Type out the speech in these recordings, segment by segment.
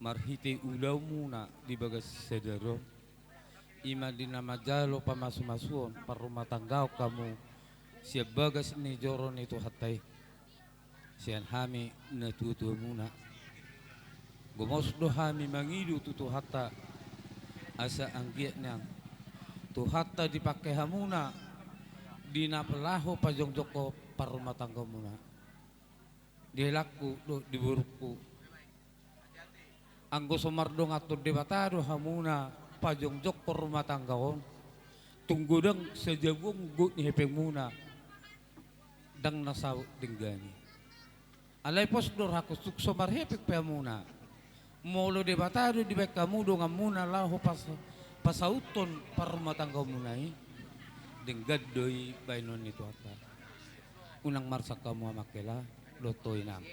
marhite ulaw muna di bagas sedero ima di nama jalo pamasu-masuon parumah tanggao kamu siya bagas ni joron itu hatay siyan hami natuto muna gumosdo hami mangidu tutu hatta asa anggiat niyang tu hatta dipakai hamuna di napelaho pajong joko parumah tangga muna dilaku do diburukku anggo somardong atur debatado hamuna pajong jok por rumah tanggaon tunggu dang sejabung gut ni hepeng muna dang nasaw dinggani alay pos dor hako suk somar hepek pe muna molo debatado di bek kamu do ngamuna laho pasauton par rumah tangga muna denggad doi bainon itu apa unang marsak kamu amakela lotoy nang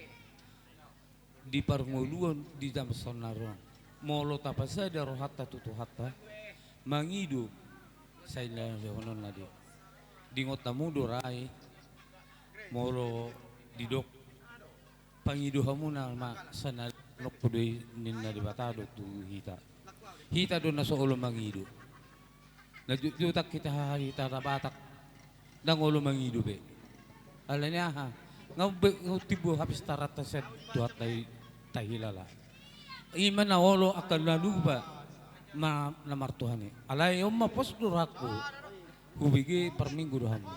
di parnguluan di jam sonaron molo tapasa da rohata tutu hatta mangidu say na jonon na di ngotamu dorai molo didok pangidu hamuna ma sana nokpodoy ninna di batado tu hita do na so ulo mangidu najutak kita hita na batak nang ulo mangidu be alanya ha tibo habis tarata set tuat tahilala iman na olo akan laluba namartuhani alay yung maposdor ako hubigi per minggu dohamu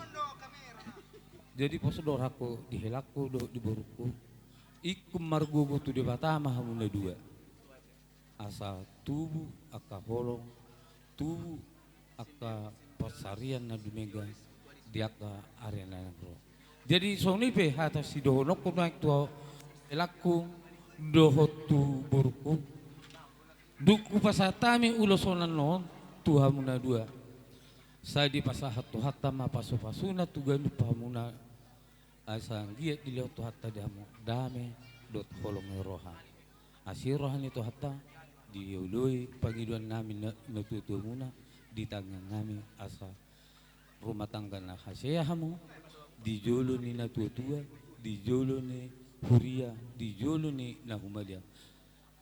jadi posdor ako dihilako do diburuku ikum margugo tu di batama hamuna dua asa tubuh aka holong tubuh aka persarian na dumega diaka arena nagro jadi soni pe hata si dohonok ko naik tuh elaku dohotu burku duku pasatami ulosonan non tuhamuna dua saya di pasahat tu hatta ma pasu pasuna tuganu pahamuna asang giat dilihat tu hatta damu dame dot holong roha asir rohan itu hatta diului pangiduan nami natutumuna di tangan nami asa rumah tangga na haseyahamu di jolo ni natutua di jolo ni huria di jolo ni nahumalia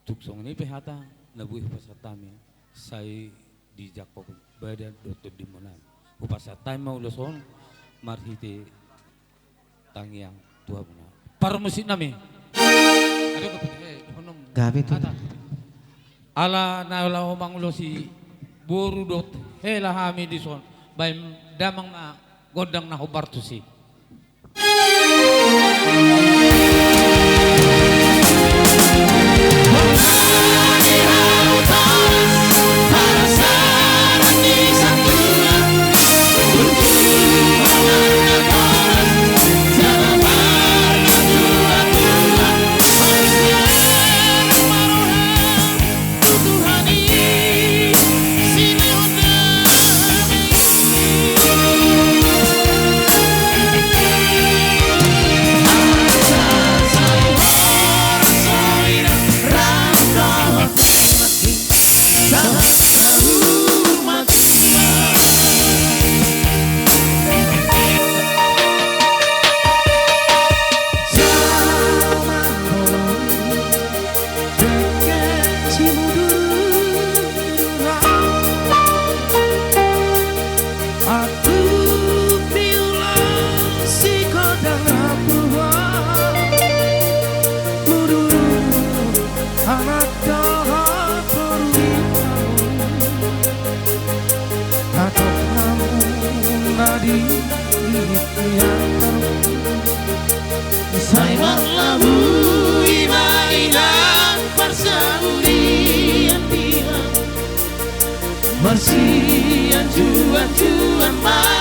tuksong ni pehata nabuih pasatami sai di jakok badan dotot di monan upasatami mauloson marhite tangiang tua muna par musik nami ada honong gabi tu ala naula omang ulosi boru dot hela hami dison bay damang na godang na hubartusi Marsian juan mahamu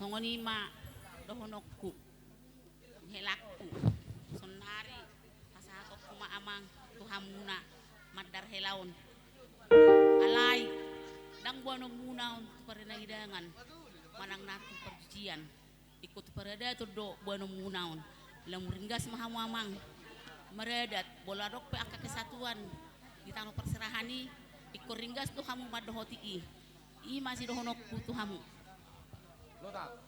songonima dohonokku helakku sonari pasahatok kumaamang tuhamuna madar helaon alai dang buano munaon parena hidangan manang natu perjujian ikut parada to do buano munaon lang ringgas mahamamang meredat bolarok pe aka kesatuan di tanah perserahani ikut ringgas tu hamu madohoti i masih dohonokku tu hamu Don't